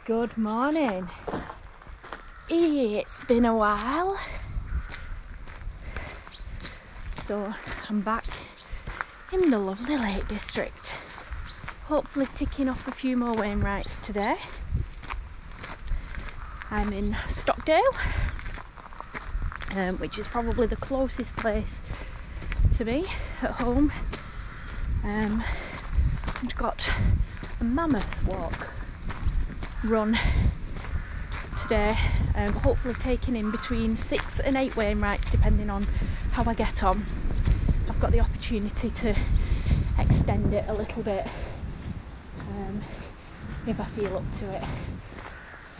Good morning. It's been a while. So I'm back in the lovely Lake District. Hopefully ticking off a few more Wainwrights today. I'm in Stockdale, which is probably the closest place to me at home. And got a mammoth run today, hopefully taking in between 6 and 8 Wainwrights depending on how I get on. I've got the opportunity to extend it a little bit if I feel up to it,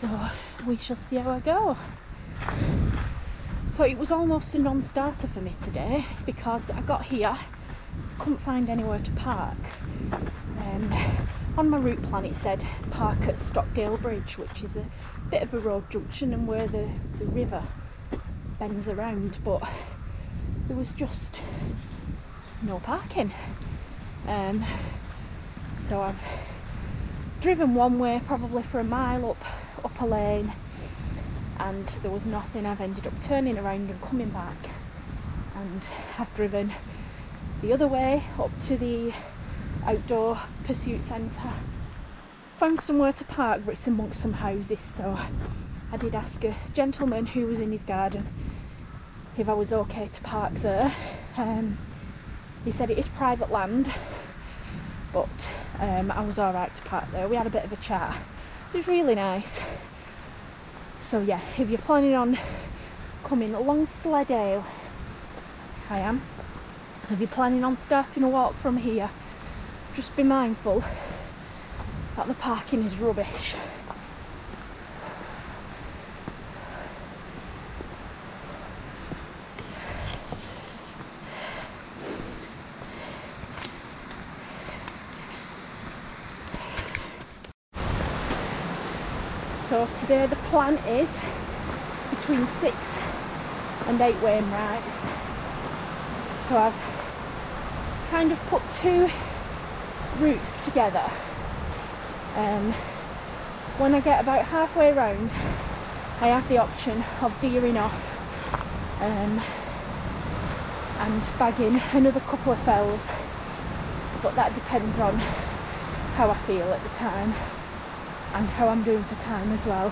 so we shall see how I go. So it was almost a non-starter for me today because I got here, couldn't find anywhere to park. On my route plan it said park at Stockdale Bridge, which is a bit of a road junction and where the river bends around, but there was just no parking. So I've driven one way probably for a mile up a lane, and there was nothing. I've ended up turning around and coming back, and I've driven the other way up to the outdoor pursuit centre. Found somewhere to park, but it's amongst some houses, so I did ask a gentleman who was in his garden if I was okay to park there. He said it is private land, but I was alright to park there. We had a bit of a chat. It was really nice. So yeah, if you're planning on coming Longsleddale, I am. So if you're planning on starting a walk from here, just be mindful that the parking is rubbish. So today the plan is between 6 and 8 Wainwrights. So I've kind of put two routes together. When I get about halfway round, I have the option of veering off and bagging another couple of fells, but that depends on how I feel at the time and how I'm doing for time as well.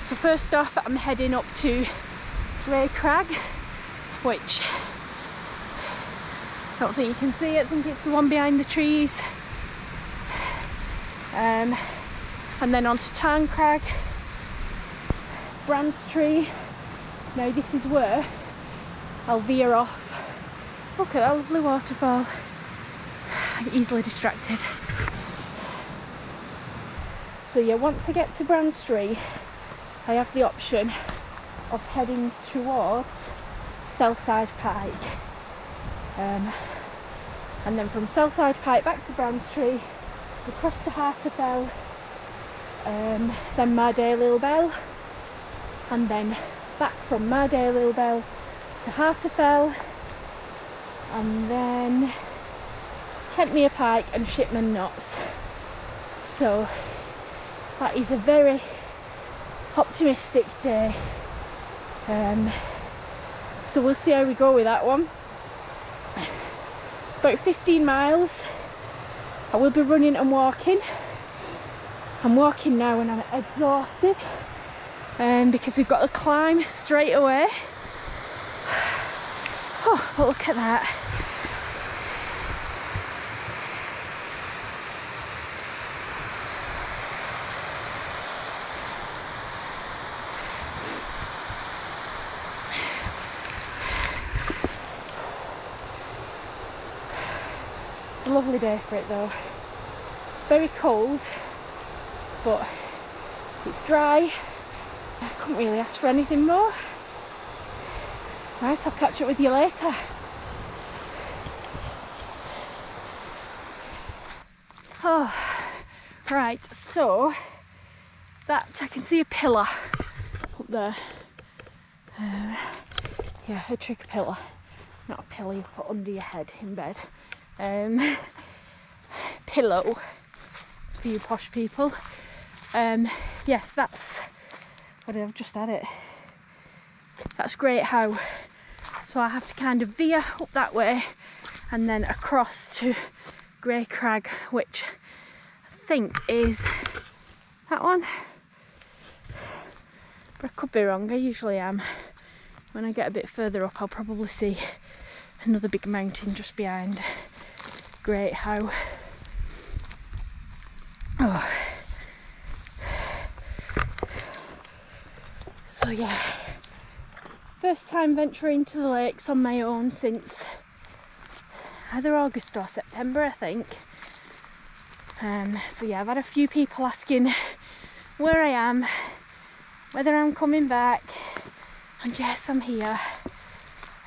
So first off, I'm heading up to Crag, which I don't think you can see it. I think it's the one behind the trees. And then on to Tarn Crag, Branstree. Now this is where I'll veer off. Look at that lovely waterfall. I'm easily distracted. So yeah, once I get to Branstree, I have the option of heading towards Southside Pike. And then from Southside Pike back to Branstree, across to Harter, then Mardale, and then back from Mardale to Harter, and then Kentmere Pike and Shipman knots. So that is a very optimistic day. So we'll see how we go with that one. About 15 miles. I will be running and walking. I'm walking now and I'm exhausted because we've got to climb straight away. Oh, but look at that. It's a lovely day for it though. Very cold, but it's dry. I couldn't really ask for anything more. Right, I'll catch up with you later. Oh, right, so that I can see a pillar up there. Yeah, a trick pillar, not a pillar you put under your head in bed. Pillow for you posh people. Yes, that's what I've just had it. That's Great How. So I have to kind of veer up that way and then across to Grey Crag, which I think is that one. But I could be wrong, I usually am. When I get a bit further up, I'll probably see another big mountain just behind Great How. Oh. So yeah, first time venturing to the lakes on my own since either August or September, I think. So yeah, I've had a few people asking where I am, whether I'm coming back, and yes, I'm here.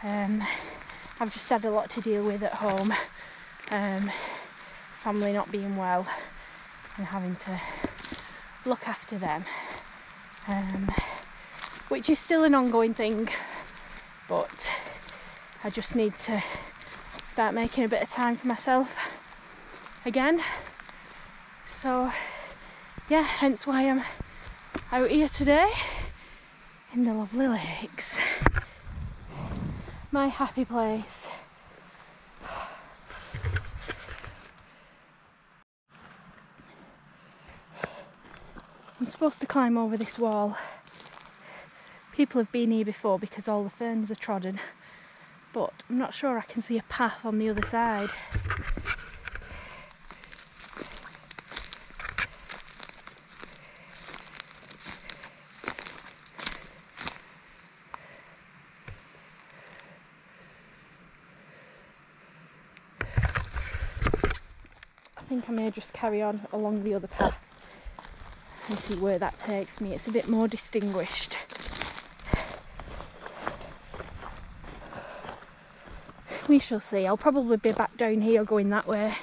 I've just had a lot to deal with at home, family not being well and having to look after them, which is still an ongoing thing, but I just need to start making a bit of time for myself again. So yeah, hence why I'm out here today in the lovely lakes. My happy place. I'm supposed to climb over this wall. People have been here before because all the ferns are trodden, but I'm not sure I can see a path on the other side. I think I may just carry on along the other path and see where that takes me. It's a bit more distinguished. We shall see. I'll probably be back down here going that way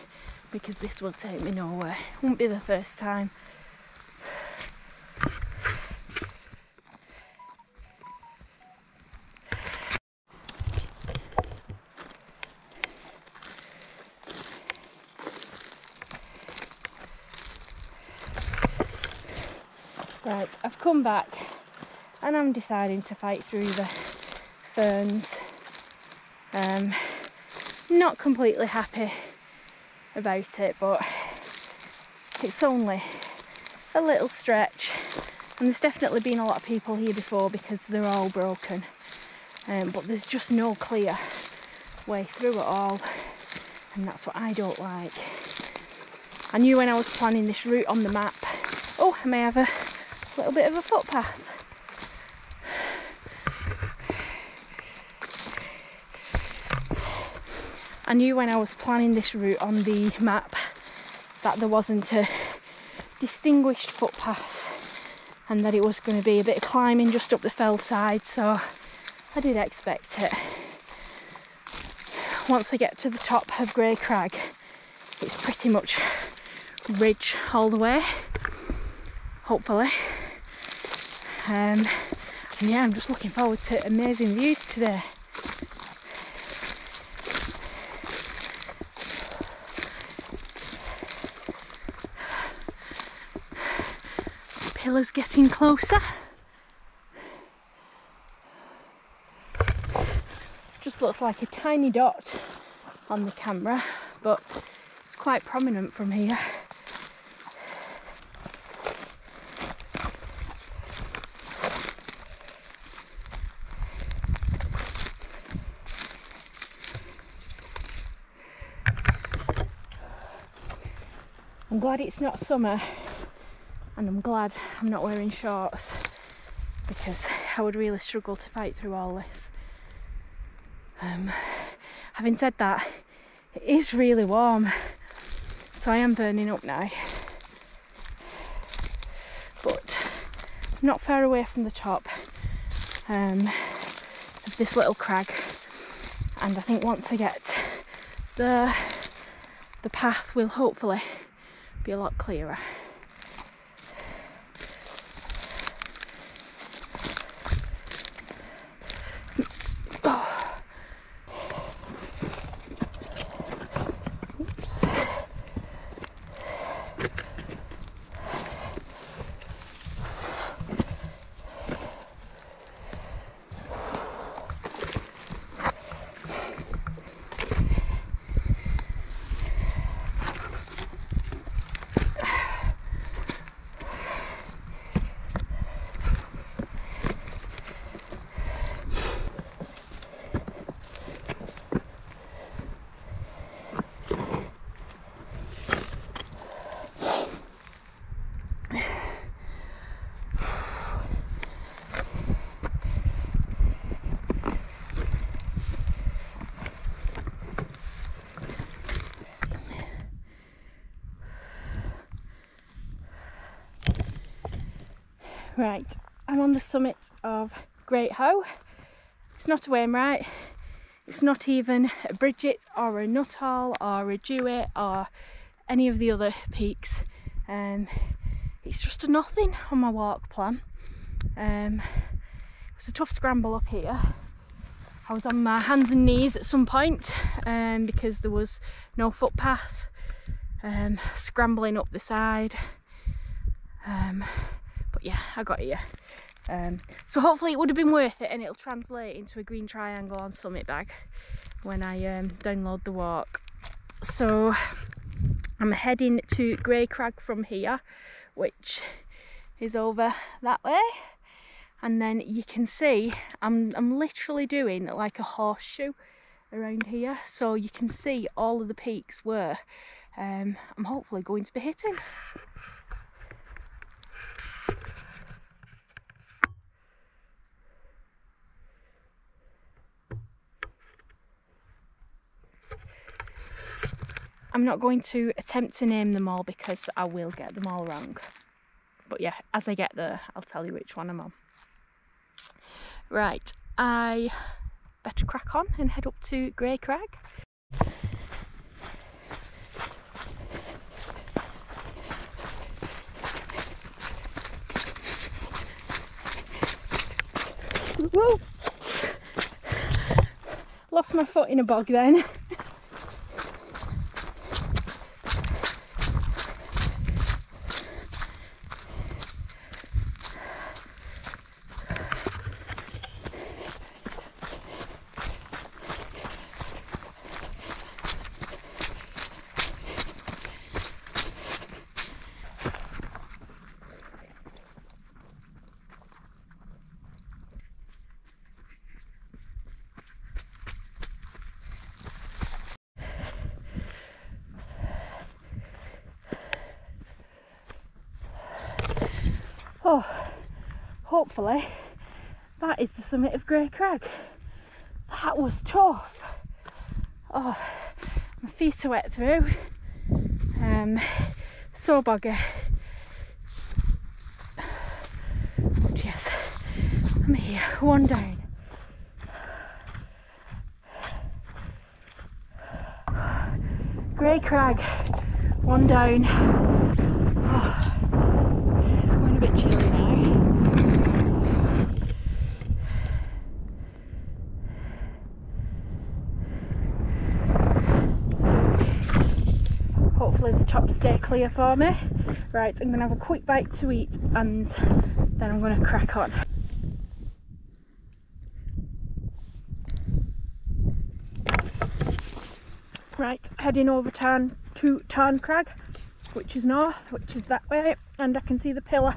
because this will take me nowhere. Won't be the first time. Right, I've come back and I'm deciding to fight through the ferns. Not completely happy about it, but it's only a little stretch, and there's definitely been a lot of people here before because they're all broken, but there's just no clear way through at all, and that's what I don't like. I knew when I was planning this route on the map, oh, I may have a little bit of a footpath. I knew when I was planning this route on the map that there wasn't a distinguished footpath and that it was going to be a bit of climbing just up the fell side, so I did expect it. Once I get to the top of Grey Crag, it's pretty much ridge all the way, hopefully. And yeah, I'm just looking forward to amazing views today. Pillars getting closer. Just looks like a tiny dot on the camera, but it's quite prominent from here. I'm glad it's not summer, and I'm glad I'm not wearing shorts because I would really struggle to fight through all this. Having said that, it is really warm, so I am burning up now, but not far away from the top of this little crag, and I think once I get there, the path will hopefully be a lot clearer. Right, I'm on the summit of Great Hoe. It's not a Wainwright, it's not even a Bridget or a Nuttall or a Jewett or any of the other peaks. It's just a nothing on my walk plan. It was a tough scramble up here. I was on my hands and knees at some point because there was no footpath, scrambling up the side. But yeah, I got here. So hopefully it would have been worth it, and it'll translate into a green triangle on Summit Bag when I download the walk. So I'm heading to Grey Crag from here, which is over that way, and then you can see I'm literally doing like a horseshoe around here, so you can see all of the peaks where I'm hopefully going to be hitting. I'm not going to attempt to name them all because I will get them all wrong. But yeah, as I get there, I'll tell you which one I'm on. Right, I better crack on and head up to Grey Crag. Whoa! Lost my foot in a bog then. Oh, hopefully that is the summit of Grey Crag. That was tough. Oh, my feet are wet through. So boggy. But yes, I'm here, one down. Grey Crag, one down. Oh. It's going a bit chilly now. Hopefully the tops stay clear for me. Right, I'm going to have a quick bite to eat and then I'm going to crack on. Right, heading over Tarn to Tarn Crag, which is north, which is that way, and I can see the pillar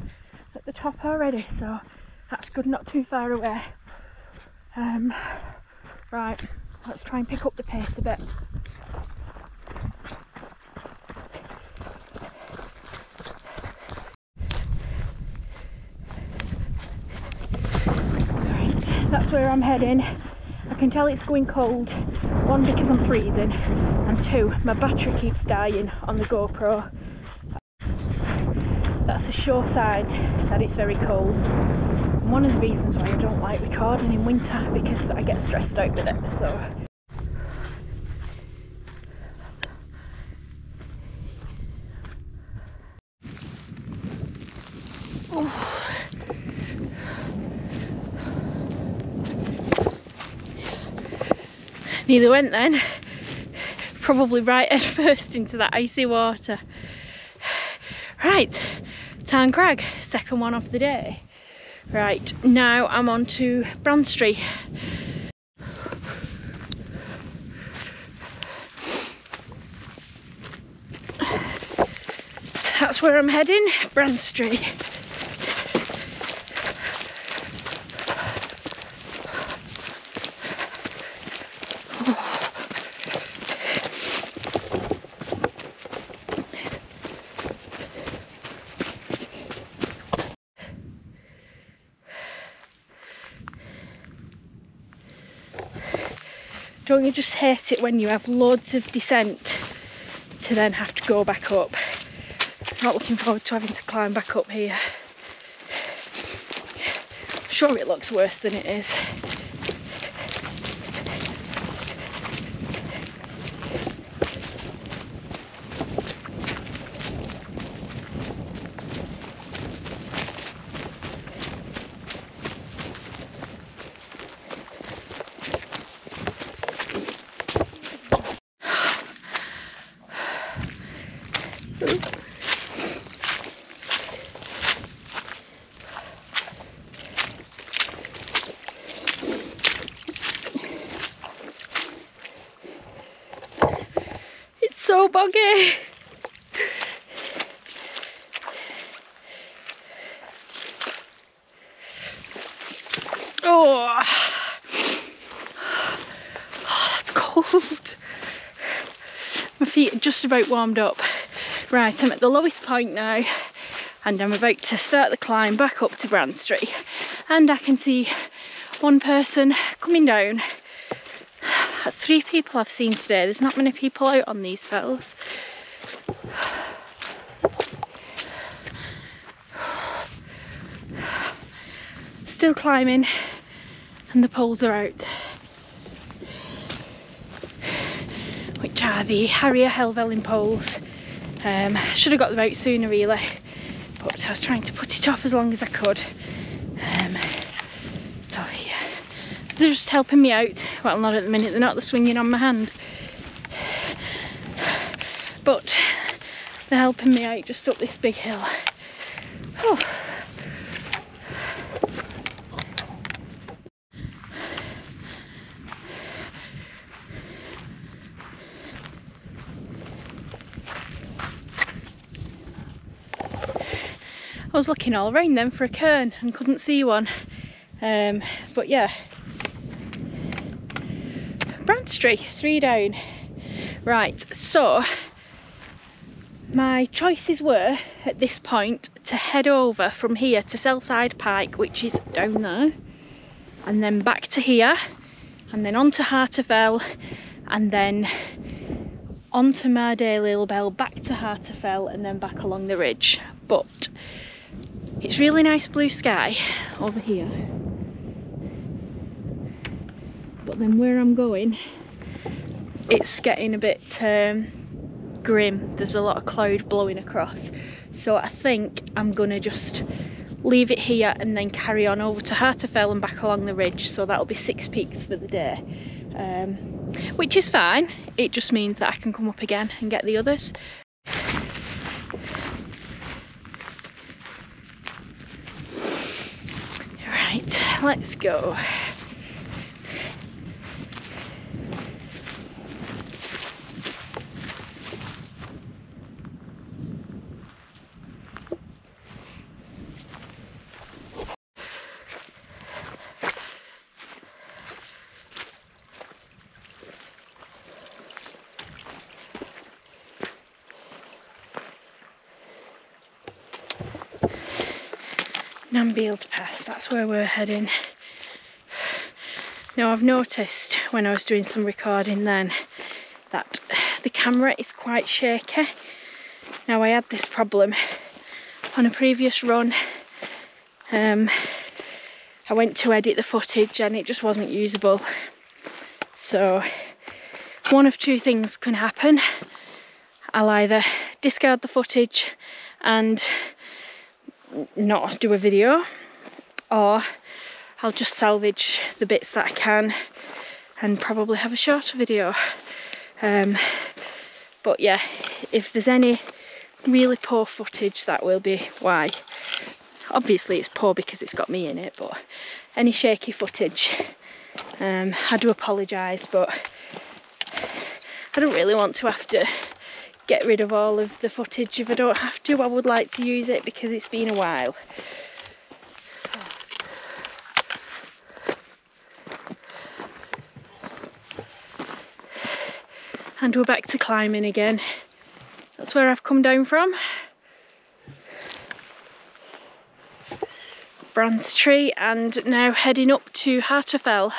at the top already, so that's good, not too far away. Right, let's try and pick up the pace a bit. Right, that's where I'm heading. I can tell it's going cold, one because I'm freezing, and two, my battery keeps dying on the GoPro. That's a sure sign that it's very cold. And one of the reasons why I don't like recording in winter, because I get stressed out with it, so. Oh. Nearly went then. Probably right head first into that icy water. Right, Tarn Crag, second one of the day. Right, now I'm on to Branstree. That's where I'm heading, Branstree. Don't you just hate it when you have loads of descent to then have to go back up? Not looking forward to having to climb back up here. sure it looks worse than it is. So boggy. Oh, that's cold. My feet are just about warmed up. Right, I'm at the lowest point now and I'm about to start the climb back up to Branstree, and I can see one person coming down. That's 3 people I've seen today. There's not many people out on these fells. Still climbing and the poles are out, which are the Harrier Helvellyn poles. Should have got them out sooner really, but I was trying to put it off as long as I could. So yeah, they're just helping me out. Well, not at the minute, they're not swinging on my hand, but they're helping me out just up this big hill. Oh. I was looking all around then for a cairn and couldn't see one, but yeah, Branstree, 3 down. Right, so my choices were at this point to head over from here to Sellside Pike, which is down there, and then back to here, and then onto Harter Fell, and then onto Mardale Bell, back to Harter Fell, and then back along the ridge. But it's really nice blue sky over here, but then where I'm going, it's getting a bit grim. There's a lot of cloud blowing across, so I think I'm gonna just leave it here and then carry on over to Harter Fell and back along the ridge. So that'll be 6 peaks for the day, which is fine. It just means that I can come up again and get the others. Right, let's go. Namfield Pass, that's where we're heading. Now I've noticed when I was doing some recording then that the camera is quite shaky. Now I had this problem on a previous run. I went to edit the footage and it just wasn't usable. So one of 2 things can happen. I'll either discard the footage and not do a video, or I'll just salvage the bits that I can and probably have a shorter video. But yeah, if there's any really poor footage, that will be why. Obviously it's poor because it's got me in it, but any shaky footage, I do apologise, but I don't really want to have to get rid of all of the footage if I don't have to. I would like to use it because it's been a while. And we're back to climbing again. That's where I've come down from. Branstree, and now heading up to Harter Fell.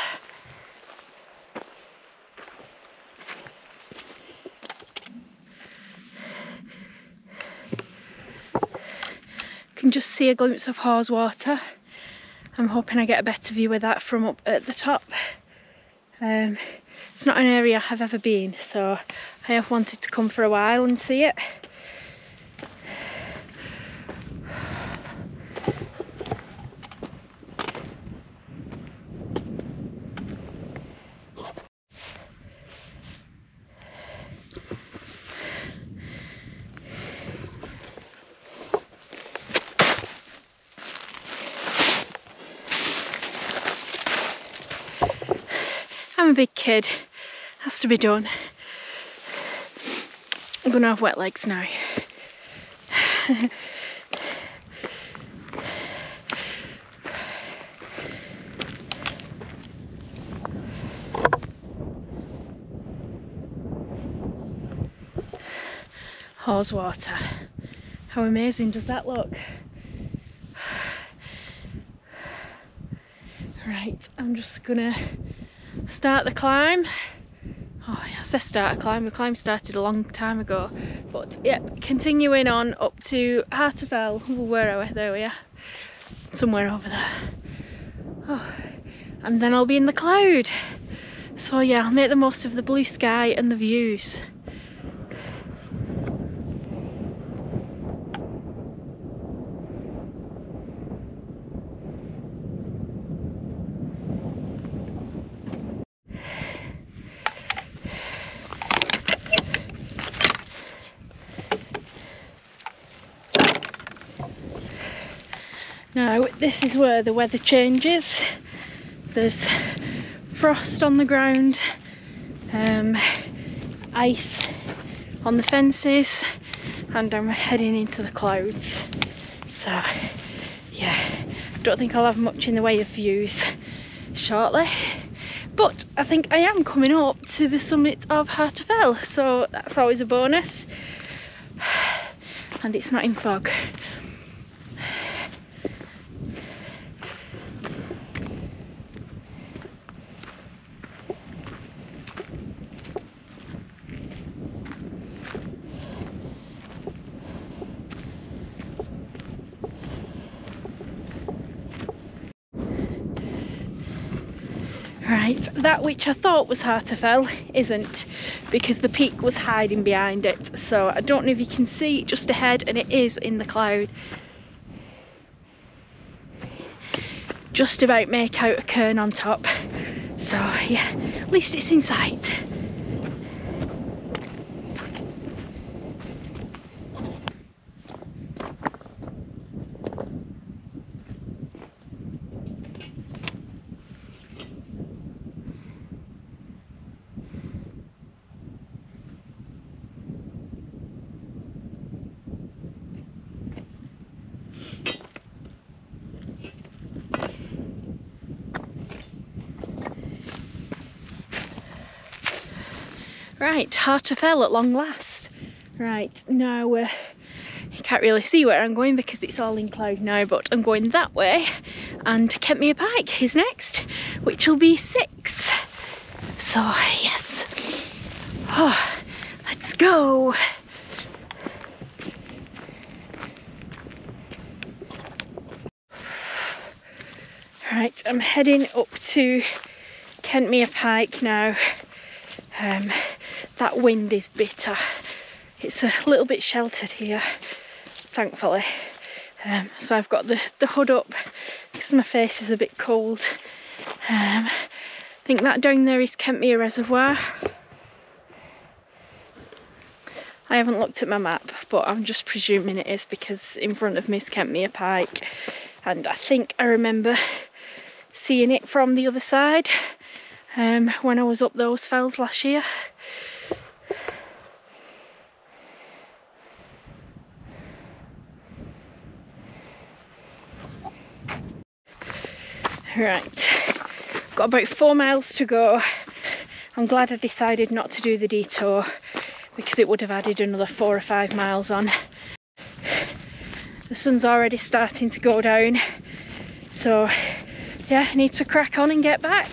Can just see a glimpse of Haweswater, I'm hoping I get a better view of that from up at the top. It's not an area I've ever been, so I have wanted to come for a while and see it. I'm a big kid, has to be done. I'm gonna have wet legs now. Hose water. How amazing does that look? Right, I'm just gonna start the climb. Oh, I say start a climb, the climb started a long time ago. But yep, continuing on up to Harter. Where are we? There we are. Somewhere over there. Oh, and then I'll be in the cloud. So yeah, I'll make the most of the blue sky and the views. Now this is where the weather changes. There's frost on the ground, ice on the fences, and I'm heading into the clouds. So yeah, I don't think I'll have much in the way of views shortly, but I think I am coming up to the summit of Harter, so that's always a bonus, and it's not in fog. Right, that which I thought was Harter isn't, because the peak was hiding behind it, so I don't know if you can see it just ahead, and it is in the cloud. Just about make out a cairn on top, so yeah, at least it's in sight. Right, Harter at long last. Right, now you can't really see where I'm going because it's all in cloud now, but I'm going that way, and Kentmere Pike is next, which will be 6. So yes, oh, let's go. Right, I'm heading up to Kentmere Pike now. That wind is bitter. It's a little bit sheltered here, thankfully. So I've got the hood up because my face is a bit cold. I think that down there is Kentmere Reservoir. I haven't looked at my map, but I'm just presuming it is because in front of me is Kentmere Pike, and I think I remember seeing it from the other side when I was up those fells last year. Right, got about 4 miles to go. I'm glad I decided not to do the detour because it would have added another 4 or 5 miles on. The sun's already starting to go down, so yeah, I need to crack on and get back.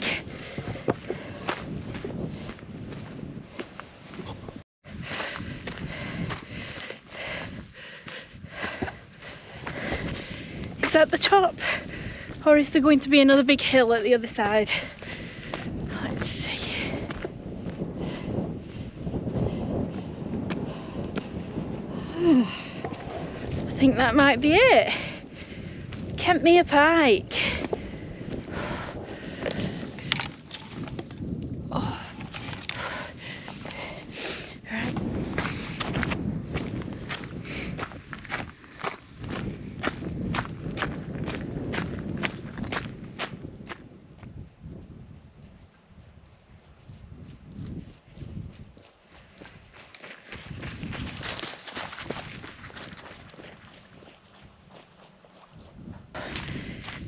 It's at the top. Or is there going to be another big hill at the other side? Let's see. I think that might be it. Kentmere Pike. Oh. Right.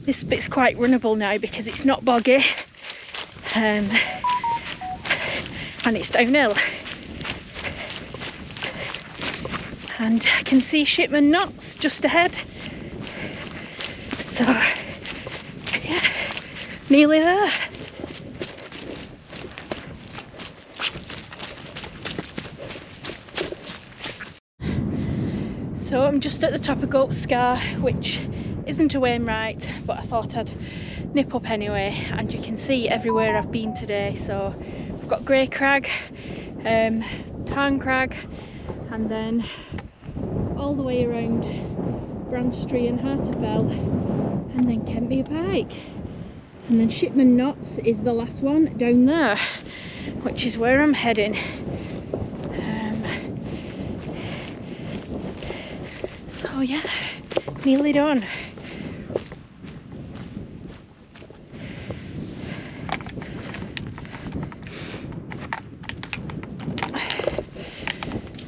This bit's quite runnable now because it's not boggy, and it's downhill, and I can see Shipman knots just ahead, so yeah, nearly there. So I'm just at the top of Goat Scar, which isn't a Wainwright, but I thought I'd nip up anyway, and you can see everywhere I've been today. So I've got Grey Crag, Tarn Crag, and then all the way around Branstree and Harter, and then Kentmere Pike, and then Shipman Knots is the last one down there, which is where I'm heading. So yeah, nearly done.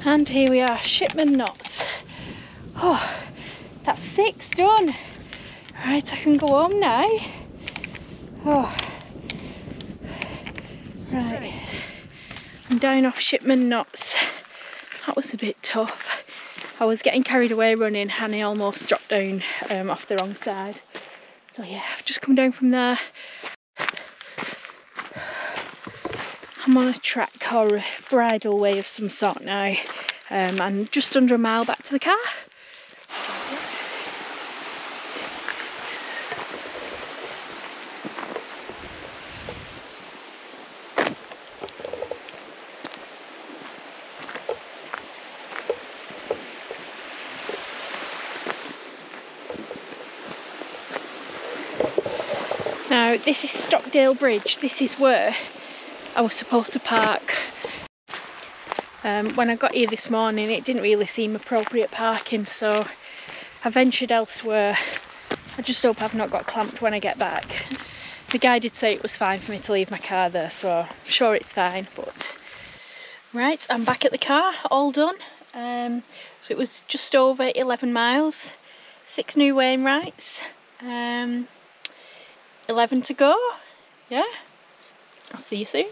And here we are, Shipman Knots. Oh, that's 6 done. Right, I can go home now. Oh, right. I'm down off Shipman Knots. That was a bit tough. I was getting carried away running and I almost dropped down off the wrong side. So yeah, I've just come down from there. I'm on a track or a bridle way of some sort now, and just under a mile back to the car. Now this is Stockdale Bridge. This is where I was supposed to park. When I got here this morning it didn't really seem appropriate parking, so I ventured elsewhere. I just hope I've not got clamped when I get back. The guy did say it was fine for me to leave my car there, so I'm sure it's fine. But right, I'm back at the car, all done. So it was just over 11 miles, 6 new Wainwrights, 11 to go. Yeah, I'll see you soon.